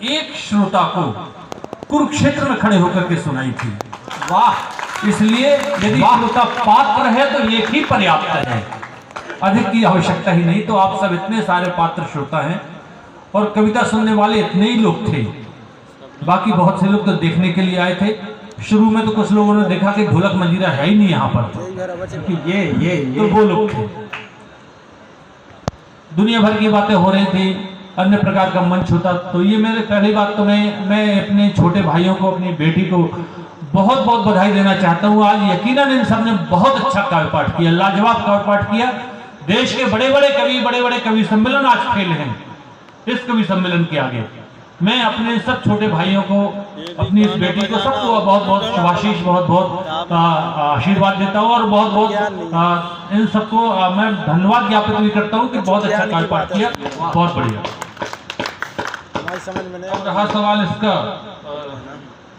एक श्रोता को कुरुक्षेत्र में खड़े होकर के सुनाई थी। वाह! इसलिए यदि श्रोता पात्र है तो एक ही पर्याप्त है, अधिक की आवश्यकता ही नहीं। तो आप सब इतने सारे पात्र श्रोता हैं और कविता सुनने वाले इतने ही लोग थे। बाकी बहुत से लोग तो देखने के लिए आए थे। शुरू में तो कुछ लोगों ने देखा कि ढोलक मंजीरा है ही नहीं यहाँ पर, ये तो वो लोग थे। दुनिया भर की बातें हो रही थी, अन्य प्रकार का मंच होता। तो ये मेरे पहली बात तो मैं अपने छोटे भाइयों को, अपनी बेटी को बहुत बहुत बधाई देना चाहता हूँ। आज यकीनन इन सब ने बहुत अच्छा काव्य पाठ किया, लाजवाब काव्य पाठ किया। देश के बड़े बड़े कवि सम्मेलन आज फेल हैं इस कवि सम्मेलन के आगे। मैं अपने सब छोटे भाइयों को, अपनी इस बेटी को, सबको बहुत बहुत शुभाशीष, बहुत बहुत आशीर्वाद देता हूँ और बहुत बहुत इन सबको मैं धन्यवाद ज्ञापित भी करता हूँ कि बहुत अच्छा काव्य पाठ किया, बहुत बढ़िया। अब रहा सवाल इसका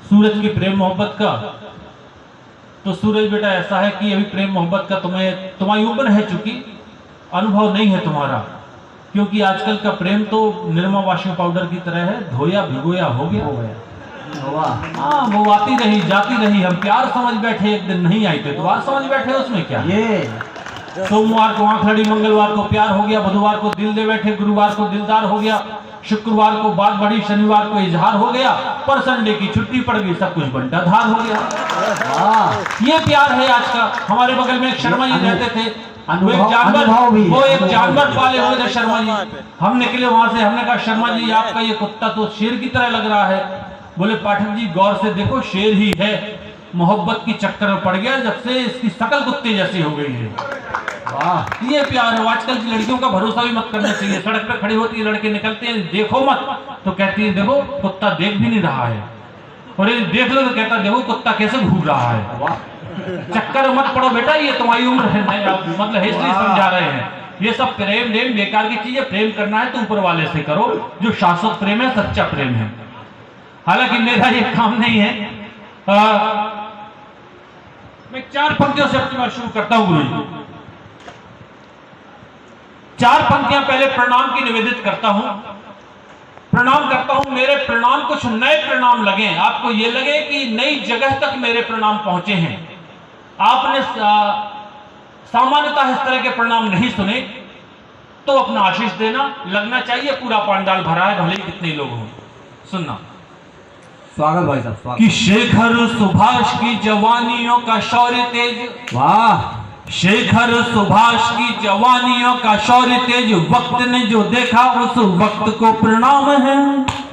सूरज की प्रेम मोहब्बत का, तो सूरज बेटा ऐसा है कि अभी प्रेम मोहब्बत का तुम्हारी उम्र है, चूंकि अनुभव नहीं है तुम्हारा, क्योंकि आजकल का प्रेम तो निरमा वॉशिंग पाउडर की तरह है, धोया भिगोया हो गया। हाँ, वो आती रही जाती रही, हम प्यार समझ बैठे, एक दिन नहीं आई तो आज समझ बैठे, उसमें क्या। ये सोमवार को आंख लड़ी, मंगलवार को प्यार हो गया, बुधवार को दिल दे बैठे, गुरुवार को दिलदार हो गया, शुक्रवार को बात बढ़ी, शनिवार को इजहार हो गया, पर संडे की छुट्टी पड़ गई, सब कुछ बंटाधार हो गया। ये प्यार है आज का। हमारे बगल में एक शर्मा जी रहते थे, वो एक जानवर पाले हुए थे शर्मा जी। हम निकले वहां से, हमने कहा शर्मा जी आपका ये कुत्ता तो शेर की तरह लग रहा है। बोले पाठक जी गौर से देखो, शेर ही है, मोहब्बत की चक्कर में पड़ गया जब से इसकी शकल कुत्ते जैसी हो गई है। वाह, ये प्यार है। आजकल की लड़कियों का भरोसा भी मत करना चाहिए। सड़क पे खड़ी होती है, लड़के निकलते हैं, देखो मत, तो कहती है देखो कुत्ता देख भी नहीं रहा है, और ये देख लो तो कहता देखो कुत्ता कैसे घूम रहा है। वाह, चक्कर मत पड़ो बेटा, ये तुम्हारी उम्र है, मतलब है, इसलिए समझा रहे हैं। ये सब प्रेम बेकार की चीज है। प्रेम करना है तो ऊपर वाले से करो, जो शाश्वत प्रेम है, सच्चा प्रेम है। हालांकि मेरा ये काम नहीं है। मैं 4 पंक्तियों से अपनी बात शुरू करता हूं। गुरु जी 4 पंक्तियां पहले प्रणाम की निवेदित करता हूं। प्रणाम करता हूं, मेरे प्रणाम कुछ नए प्रणाम लगे, आपको ये लगे कि नई जगह तक मेरे प्रणाम पहुंचे हैं। आपने सामान्यतः इस तरह के प्रणाम नहीं सुने, तो अपना आशीष देना, लगना चाहिए पूरा पांडाल भरा है, भले ही कितने लोग हों। सुनना। स्वागत भाई साहब, स्वागत। कि शेखर सुभाष की जवानियों का शौर्य तेज, वाह, शेखर सुभाष की जवानियों का शौर्य तेज, वक्त ने जो देखा उस वक्त को प्रणाम है।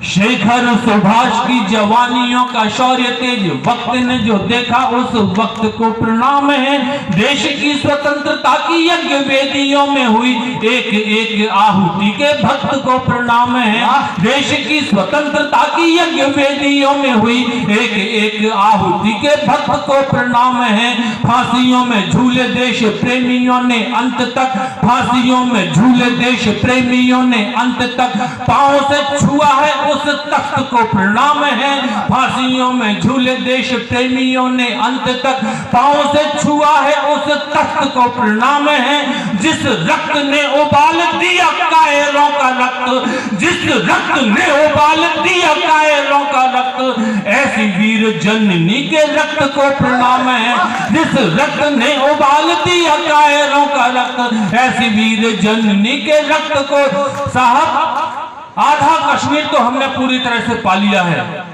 शेखर सुभाष की जवानियों का शौर्य तेज, वक्त ने जो देखा उस वक्त को प्रणाम है। देश की स्वतंत्रता की यज्ञ वेदियों में हुई एक एक आहुति के भक्त को प्रणाम है। देश की स्वतंत्रता की यज्ञ वेदियों में हुई एक एक आहुति के भक्त को प्रणाम है। फांसियों में झूले देश प्रेमियों ने अंत तक, फांसियों में झूले देश प्रेमियों ने अंत तक, पांव से छुआ है उस तख्त को प्रणाम है। फांसियों में झूले देश प्रेमियों ने अंत तक, पांव से छुआ है उस तख्त को प्रणाम है। जिस रक्त ने उबाल दिया कायरों का रक्त, जिस रक्त ने उबाल दिया कायरों का रक्त, ऐसी वीर जननी के रक्त को प्रणाम है। जिस रक्त ने उबाल दिया कायरों का रक्त, ऐसी वीर जननी के रक्त को। साहब, आधा कश्मीर तो हमने पूरी तरह से पा लिया है,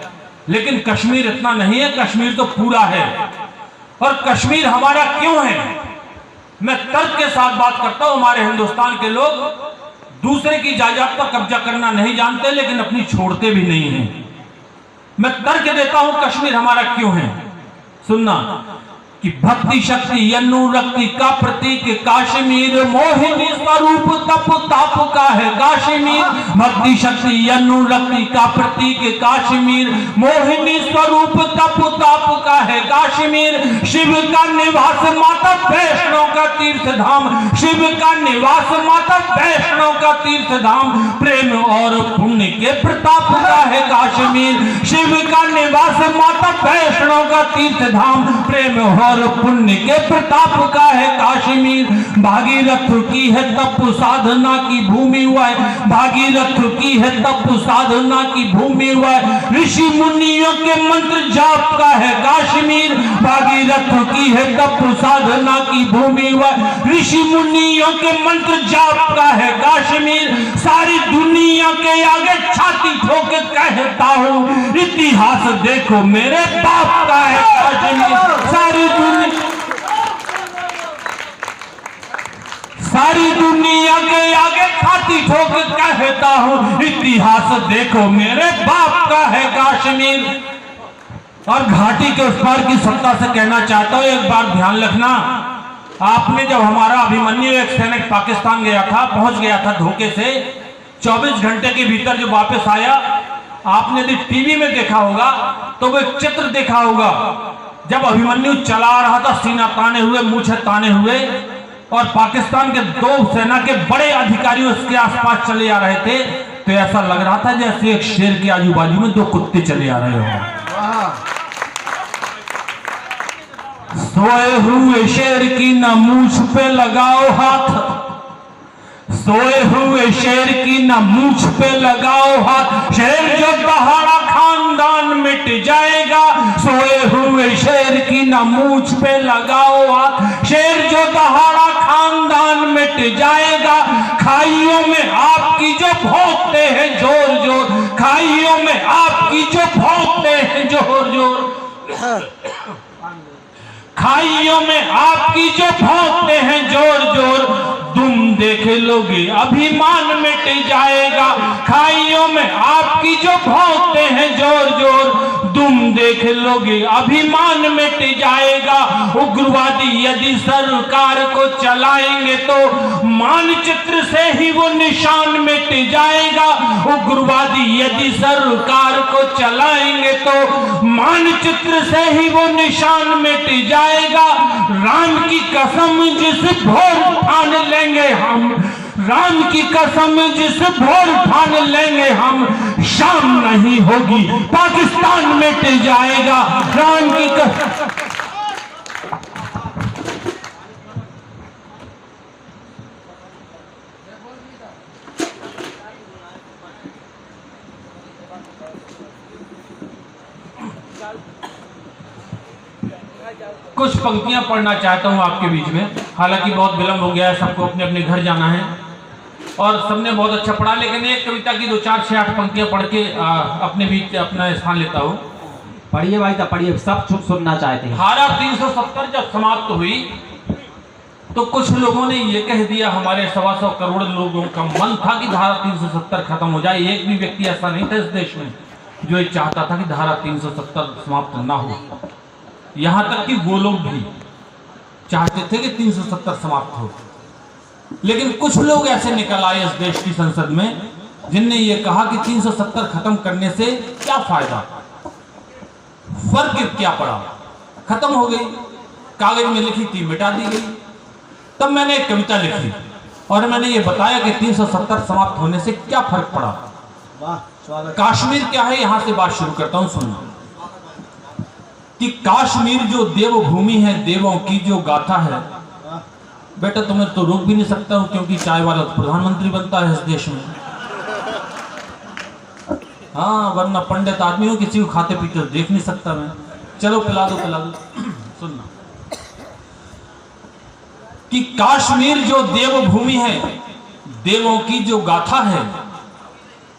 लेकिन कश्मीर इतना नहीं है, कश्मीर तो पूरा है। और कश्मीर हमारा क्यों है? मैं तर्क के साथ बात करता हूं। हमारे हिंदुस्तान के लोग दूसरे की जायदाद पर कब्जा करना नहीं जानते, लेकिन अपनी छोड़ते भी नहीं हैं। मैं तर्क देता हूं कश्मीर हमारा क्यों है। सुनना कि भक्ति शक्ति अनुरक्ति का प्रतीक काश्मीर, मोहिनी स्वरूप तप ताप का है काश्मीर। भक्ति शक्ति अनुरक्ति का प्रतीक काश्मीर, मोहिनी स्वरूप तप ताप का है काश्मीर। शिव का निवास माता वैष्णव का तीर्थ धाम, शिव का निवास माता वैष्णव का तीर्थ धाम, प्रेम और पुण्य के प्रताप का है काश्मीर। शिव का निवास माता वैष्णव का तीर्थ धाम, प्रेम और पुण्य के प्रताप का है काश्मीर। भागीरथ की है तप साधना की भूमि हुआ है, भागीरथ की है तप साधना की भूमि हुआ है। ऋषि मुनियों के मंत्र जाप का है काश्मीर। भागीरथ की है तप साधना की भूमि हुआ है, ऋषि मुनियों के मंत्र जाप का है काश्मीर। सारी दुनिया के आगे छाती ठोक के कहता हूँ, इतिहास देखो मेरे बाप का है काश्मीर। सारी दुनिया के आगे छाती ठोक के कहता हूँ, इतिहास देखो मेरे बाप का है काश्मीर। और घाटी के उस पार की सत्ता से कहना चाहता हूँ, एक बार ध्यान रखना, आपने जब हमारा अभिमन्यु एक सैनिक पाकिस्तान गया था, पहुंच गया था धोखे से, 24 घंटे के भीतर जो वापस आया, आपने यदि टीवी में देखा होगा तो वो एक चित्र देखा होगा, जब अभिमन्यु चला रहा था सीना ताने हुए, मूछें ताने हुए, और पाकिस्तान के 2 सेना के बड़े अधिकारी उसके आसपास चले आ रहे थे, तो ऐसा लग रहा था जैसे एक शेर के आजू बाजू में 2 कुत्ते चले आ रहे हो। सोए हुए शेर की न मूछ पे लगाओ हाथ, सोए हुए शेर की न मूछ पे लगाओ हाथ, शेर जो दहाड़ा खानदान मिट जाएगा। सोए हुए शेर की न मूछ पे लगाओ हाथ, शेर जो दहाड़ा खानदान मिट जाएगा। खाइयों में आपकी जो भौंकते हैं जोर जोर, खाइयों में आपकी जो भौंकते हैं जोर जोर, खाइयों में आपकी जो भौंकते हैं जोर जोर, तुम देख लोगे अभिमान मिट जाएगा। खाइयों में आपकी जो भौंकते हैं जोर जोर, तुम देख लोगे अभिमान मिट जाएगा। उग्रवादी यदि सरकार को चलाएंगे तो मानचित्र से ही वो निशान मिट जाएगा। उग्रवादी यदि सरकार को चलाएंगे तो मानचित्र से ही वो निशान मिट जाएगा। राम की कसम जिस भोर ठान लेंगे हम, राम की कसम जिस भोर ठान लेंगे हम, शाम नहीं होगी पाकिस्तान मिट जाएगा। राम की कसम। कुछ पंक्तियां पढ़ना चाहता हूं आपके बीच में, हालांकि बहुत विलंब हो गया है, सबको अपने अपने घर जाना है और सबने बहुत अच्छा पढ़ा, लेकिन एक कविता की 2, 4, 6, 8 पंक्तियां पढ़ के अपने बीच अपना स्थान लेता हूं। पढ़िए भाई साहब पढ़िए, सब चुप सुनना चाहते हैं। धारा 370 जब समाप्त हुई तो कुछ लोगों ने ये कह दिया, हमारे 125 करोड़ लोगों का मन था कि धारा 370 खत्म हो जाए। एक भी व्यक्ति ऐसा नहीं था इस देश में जो ये चाहता था कि धारा 370 समाप्त ना हो। यहां तक कि वो लोग भी चाहते थे कि 370 समाप्त हो, लेकिन कुछ लोग ऐसे निकल आए इस देश की संसद में जिनने ये कहा कि 370 खत्म करने से क्या फायदा, फर्क क्या पड़ा, खत्म हो गई, कागज में लिखी थी मिटा दी गई। तब मैंने एक कविता लिखी और मैंने ये बताया कि 370 समाप्त होने से क्या फर्क पड़ा। कश्मीर क्या है, यहां से बात शुरू करता हूं, सुनना कि कश्मीर जो देवभूमि है, देवों की जो गाथा है, बेटा तुम्हें तो रोक भी नहीं सकता हूं क्योंकि चाय वाला तो प्रधानमंत्री बनता है इस देश में। हाँ, वरना पंडित आदमी हो, किसी को खाते पीते देख नहीं सकता मैं। चलो पिला दो पिला दो। सुनना कि कश्मीर जो देवभूमि है, देवों की जो गाथा है,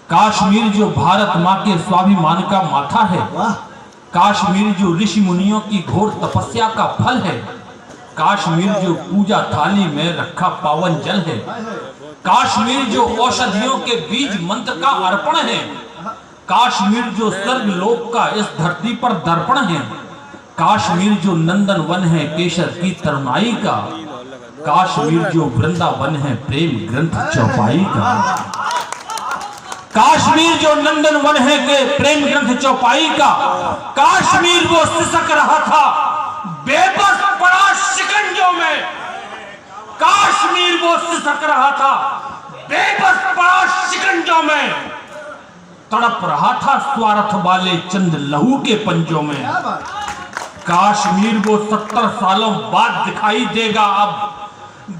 कश्मीर जो भारत मां के स्वाभिमान का माथा है, कश्मीर जो ऋषि मुनियों की घोर तपस्या का फल है, कश्मीर जो पूजा थाली में रखा पावन जल है, कश्मीर जो औषधियों के बीज मंत्र का अर्पण है, कश्मीर जो स्वर्ग लोक का इस धरती पर दर्पण है, कश्मीर जो नंदन वन है केशर की तरुणाई का, कश्मीर जो वृंदावन है प्रेम ग्रंथ चौपाई का, कश्मीर जो नंदन वन है के प्रेम ग्रंथ चौपाई का, कश्मीर वो सिसक रहा था बेबस पड़ा शिकंजों में, कश्मीर वो सिसक रहा था बेबस पड़ा शिकंजों में, तड़प रहा था स्वार्थ वाले चंद लहू के पंजों में, कश्मीर वो 70 सालों बाद दिखाई देगा। अब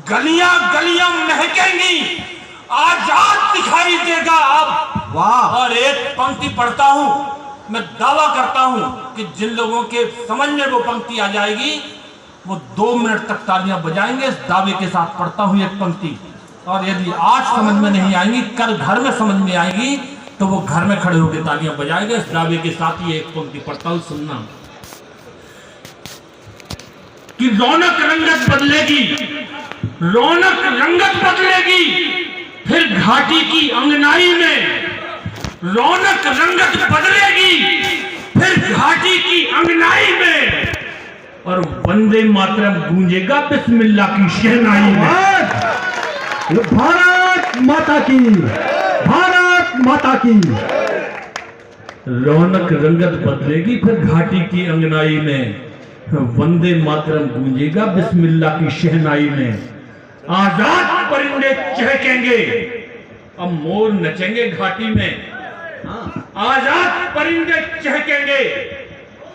गलियां गलियां महकेंगी, आजाद दिखाई देगा अब। वाह। और एक पंक्ति पढ़ता हूं, मैं दावा करता हूं कि जिन लोगों के समझ में वो पंक्ति आ जाएगी वो 2 मिनट तक तालियां बजाएंगे। इस दावे के साथ पढ़ता हूं एक पंक्ति, और यदि आज समझ में नहीं आएंगी, कल घर में समझ में आएंगी, तो वो घर में खड़े होकर तालियां बजाएंगे। इस दावे के साथ ही एक पंक्ति पढ़ता हूं, सुनना। कि रौनक रंगत बदलेगी, रौनक रंगत बदलेगी, फिर घाटी की अंगनाई में रौनक रंगत बदलेगी, फिर घाटी की अंगनाई में, और वंदे मातरम गूंजेगा बिस्मिल्लाह की शहनाई में। भारत माता की, भारत माता की। रौनक रंगत बदलेगी, फिर घाटी की अंगनाई में, वंदे मातरम गूंजेगा बिस्मिल्लाह की शहनाई में। आजाद परिंदे चहकेंगे, अब मोर नचेंगे घाटी में। आजाद परिंदे चहकेंगे,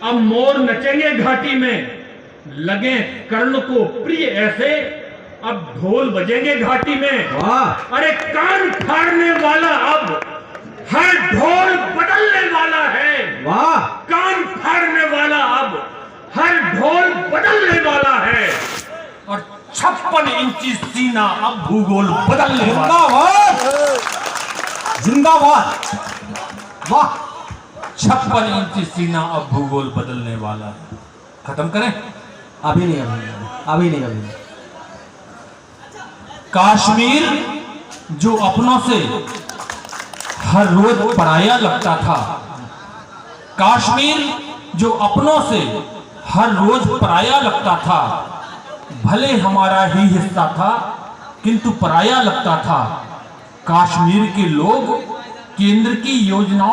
अब मोर नचेंगे घाटी में। लगे कर्ण को प्रिय ऐसे, अब ढोल बजेंगे घाटी में। वाह। अरे कान फाड़ने वाला अब हर ढोल बदलने वाला है। वाह। कान फाड़ने वाला अब हर ढोल बदलने वाला है, और 56 इंची सीना अब भूगोल बदलने वाला। जिंदाबाद, जिंदाबाद। वाह। 56 इंची सीना अब भूगोल बदलने वाला है। खत्म करें? अभी नहीं, अभी नहीं, अभी नहीं, अभी नहीं। कश्मीर जो अपनों से हर रोज पराया लगता था, कश्मीर जो अपनों से हर रोज पराया लगता था, भले हमारा ही हिस्सा था किंतु पराया लगता था। कश्मीर के लोग केंद्र की योजनाओं